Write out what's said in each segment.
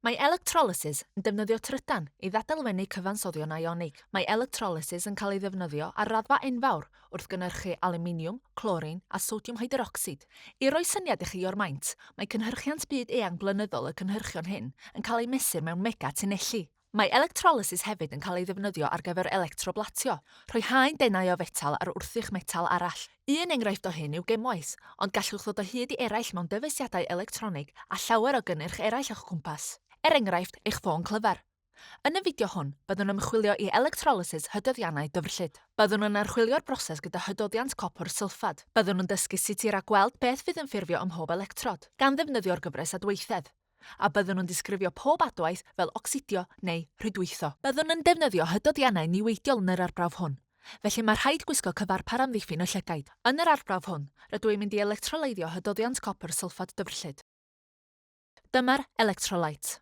Mae electrolysis yn defnyddio trydan i ddadalwennu cyfansoddion ionig. Mae electrolysis yn cael ei ddefnyddio ar raddfa enfawr wrth gynhyrchu aluminiwm, clorin a sodiwm hydroxid. I roi syniad i chi o'r maint, mae cynhyrchiant byd eang blynyddol y cynhyrchion hyn yn cael ei mesur mewn mega tunelli. Mae electrolysis hefyd yn cael ei ddefnyddio ar gyfer electroblatio, rhoi haen denau o fetal ar wrthych metal arall. Un enghraifft o hyn yw gymwys, ond gallwch ddod o hyd i eraill mewn dyfysiadau electronig a llawer o gynnyrch eraill o'ch cwmpas. Enghraifft, eich ffôn clyfar. Yn y fideo hwn, byddwn ymchwilio i electrolysis hydoddiannau dyfrllyd. Byddwn yn archwilio'r broses gyda hydoddiant copr sylffad. Byddwn yn dysgu sut i ragweld beth fydd yn ffurfio ym mhob electrod, gan ddefnyddio'r gyfres adweithedd. A byddwn nhw'n disgrifio pob adwaith fel ocsidio neu rhydweitho. Byddwn yn defnyddio hydoddiannau niweidiol yn yr arbrawf hwn, felly mae rhaid gwisgo cyfarpar amddiffyn o llygaid. Yn yr arbrawf hwn, rydw i'n mynd i electroleiddio hydoddiant copr sylffad dyfrllyd. Dyma'r electrolyte.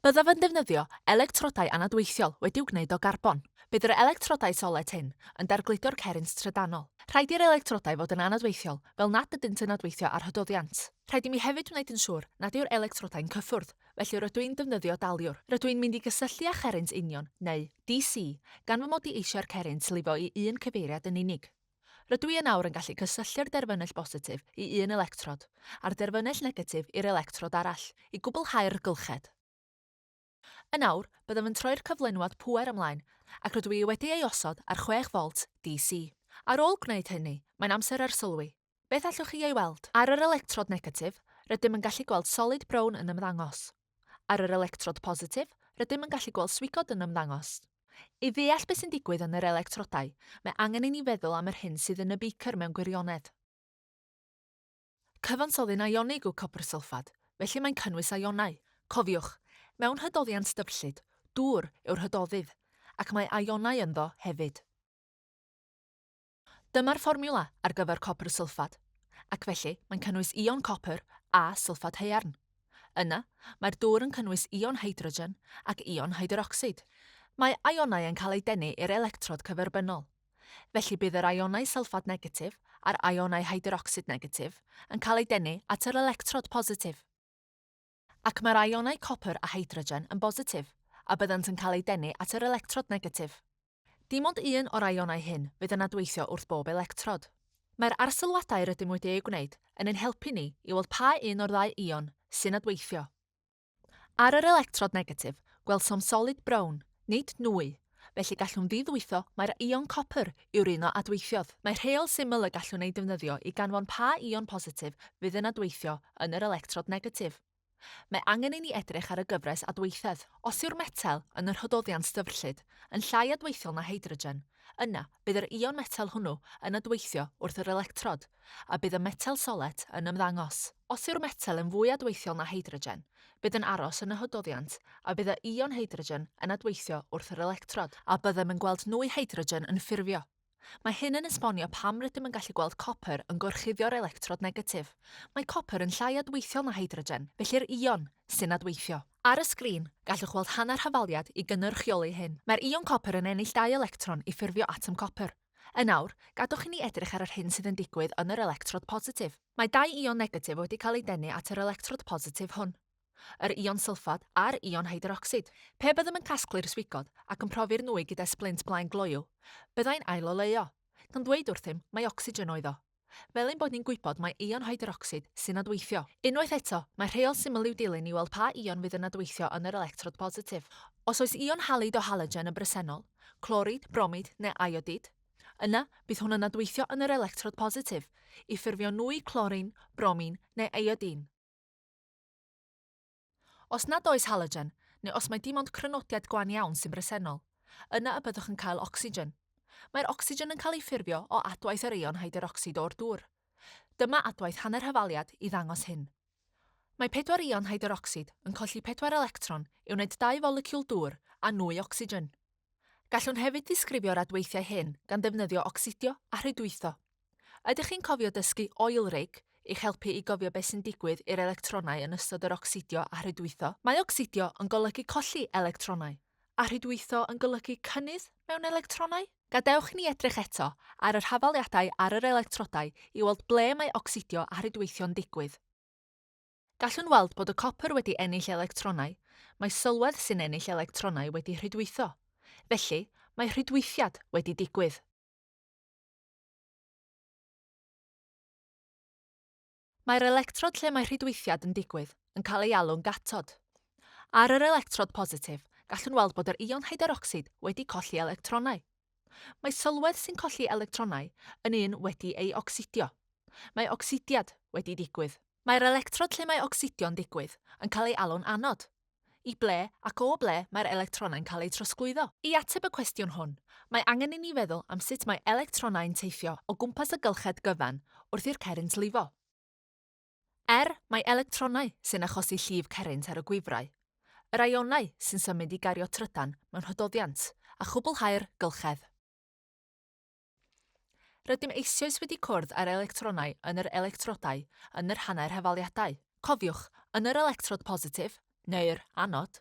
Byddaf yn defnyddio electrodau anadweithiol wedi'w gwneud o garbon. Bydd yr electrodau solet hyn yn dargludo'r cerins trydanol. Rhaid i'r electrodau fod yn anadweithiol, fel nad ydynt yn adweithio ar hydoddiant. Rhaid i mi hefyd wneud yn siŵr nad yw'r electrodau'n cyffwrdd, felly rydw i'n defnyddio daliwr. Rydw i'n mynd i gysylltu â cherins union, neu DC, gan fy mod i eisiau'r cerins lifo i un cyfeiriad yn unig. Rydw i yn awr yn gallu cysylltu'r derfynell bositif i un electrod, a'r derfynell negatif i'r electrod arall, i gwblhau'r gylched. Yn awr, byddaf yn troi'r cyflenwad pŵer ymlaen, ac rydw i wedi ei osod ar 6 volt DC. Ar ôl gwneud hynny, mae'n amser ar sylwi. Beth allwch chi ei weld? Ar yr electrod negatif, rydym yn gallu gweld solid brown yn ymddangos. Ar yr electrod positif, rydym yn gallu gweld swigod yn ymddangos. I ddeall beth sy'n digwydd yn yr electrodau, mae angen i ni feddwl am yr hyn sydd yn y beaker mewn gwirionedd. Cyfansoddyn ionig yw copr sylffad, felly mae'n cynnwys ionau. Cofiwch, mewn hydoddiant dyfrllyd, dŵr yw'r hydoddydd, ac mae ionau ynddo hefyd. Dyma'r fformiwla ar gyfer copr sylffad, ac felly mae'n cynnwys ion copr a sylffad haearn. Yna, mae'r dŵr yn cynnwys ion hydrogen ac ion hydroxid. Mae ionau yn cael eu denu i'r electrod cyferbynnol. Felly bydd yr ionau sylffad negatif a'r ionau hydroxid negatif yn cael eu denu at yr electrod positif. Ac mae'r ionau copr a hydrogen yn bositif, a byddant yn cael eu denu at yr electrod negatif. Dim ond un o'r ionau hyn fydd yn adweithio wrth bob electrod. Mae'r arsylwadau rydym wedi ei gwneud yn ein helpu ni i weld pa un o'r ddau ion sy'n adweithio. Ar yr electrod negatif, gwelsom solid brown, nid nwy, felly gallwn ddiddwytho mae'r ion copr yw'r un o adweithiodd. Mae rheol syml y gallwn ei defnyddio i ganfon pa ion positif fydd yn adweithio yn yr electrod negatif. Mae angen i ni edrych ar y gyfres adweithedd. Os yw'r metal yn yr hydoddiant dyfrllyd yn llai adweithiol na hydrogen, yna bydd yr ion metal hwnnw yn adweithio wrth yr electrod, a bydd y metal solet yn ymddangos. Os yw'r metal yn fwy adweithiol na hydrogen, bydd yn aros yn y hydoddiant, a bydd y ion hydrogen yn adweithio wrth yr electrod, a byddem yn gweld nwy hydrogen yn ffurfio. Mae hyn yn esbonio pam rydym yn gallu gweld copr yn gwrchuddio'r electrod negatif. Mae copr yn llai adweithiol na hydrogen, felly'r ion sy'n adweithio. Ar y sgrin, gallwch weld hanner hafaliad i gynhyrchioli hyn. Mae'r ion copr yn ennill 2 electron i ffurfio atom copr. Yn awr, gadwch i ni edrych ar yr hyn sydd yn digwydd yn yr electrod positif. Mae 2 ion negatif wedi cael eu denu at yr electrod positif hwn. Yr ion sylffad a'r ion hydroxid. Pe byddem yn casglu'r swigod ac yn profi'r nwy gyda splint blaen gloiw, byddai'n ailoleuo, gan dweud wrthym mae ocsigen oedd o. Fel ein bod ni'n gwybod mae ion hydroxid sy'n adweithio. Unwaith eto, mae rheol syml i'w dilyn i weld pa ion fydd yn adweithio yn yr electrod positif. Os oes ion halid o halogen yn bresennol, clorid, bromid neu iodid, yna bydd hwn yn adweithio yn yr electrod positif i ffurfio nwy clorin, bromin neu iodin. Os nad oes halogen, neu os mae dim ond crynodiad gwan iawn sy'n bresennol, yna y byddwch yn cael ocsigen. Mae'r ocsigen yn cael ei ffurfio o adwaith yr ion hydroxid o'r dŵr. Dyma adwaith hanner hafaliad i ddangos hyn. Mae 4 ion hydroxid yn colli 4 electron i wneud 2 foleciwl dŵr a nwy ocsigen. Gallwn hefyd ddisgrifio'r adweithiau hyn gan ddefnyddio ocsidio a rhydweitho. Ydych chi'n cofio dysgu oil rig i'ch helpu i gofio beth sy'n digwydd i'r electronau yn ystod yr ocsidio a rhydweitho? Mae ocsidio yn golygu colli electronau, a rhydweitho yn golygu cynnydd mewn electronau? Gadewch ni edrych eto ar yr hafaliadau ar yr electrodau i weld ble mae ocsidio a rhydweithio'n digwydd. Gallwn weld bod y copr wedi ennill electronau, mae sylwedd sy'n ennill electronau wedi rhydweithio. Felly, mae rhydweithiad wedi digwydd. Mae'r electrod lle mae rhydweithiad yn digwydd yn cael ei alw'n gatod. Ar yr electrod positif, gallwn weld bod yr ion hydroxyd wedi colli electronau. Mae sylwedd sy'n colli electronau yn un wedi ei ocsidio. Mae ocsidiad wedi digwydd. Mae'r electrod lle mae ocsidio'n digwydd yn cael ei alw'n anod. I ble ac o ble mae'r electronau'n cael eu trosglwyddo. I ateb y cwestiwn hwn, mae angen i ni feddwl am sut mae electronau'n teithio o gwmpas y gylched gyfan wrth i'r cerrynt lifo. Mae electronau sy'n achosi llif cerrynt ar y gwifrau. Yr ionau sy'n symud i gario trydan mewn hydoddiant a chwblhau'r gylchedd. Rydym eisoes wedi cwrdd â'r electronau yn yr electrodau yn yr hanner hefaliadau. Cofiwch, yn yr electrod positif, neu'r anod,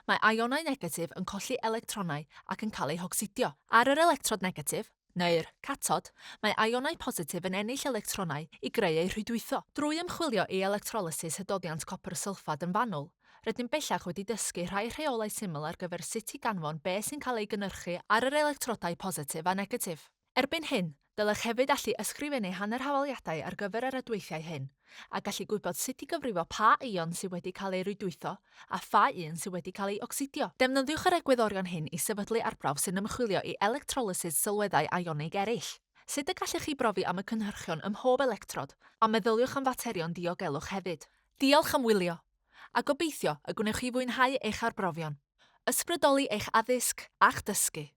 mae ionau negatif yn colli electronau ac yn cael eu hocsidio. Ar yr electrod negatif, neu'r catod, mae ionau positif yn ennill electronau i greu eu rhydwytho. Drwy ymchwilio i electrolysis hydoddiant copr sylffad yn fanwl, rydym bellach wedi dysgu rhai rheolau syml ar gyfer sut i ganfon beth sy'n cael ei gynhyrchu ar yr electrodau positif a negatif. Erbyn hyn, dylech hefyd allu ysgrifennu hanner hafaliadau ar gyfer yr adweithiau hyn, a gallu gwybod sut i gyfrifo pa ion sydd wedi cael ei rwydweithio a pha un sydd wedi cael ei ocsidio. Defnyddiwch yr egwyddorion hyn i sefydlu arbrawf sy'n ymchwilio i electrolysis sylweddau ionig eraill. Sut y gallech chi brofi am y cynhyrchion ym mhob electrod, a meddyliwch am faterion diogelwch hefyd. Diolch am wylio, a gobeithio y gwnewch chi fwynhau eich arbrofion. Ysbrydoli eich addysg a'ch dysgu.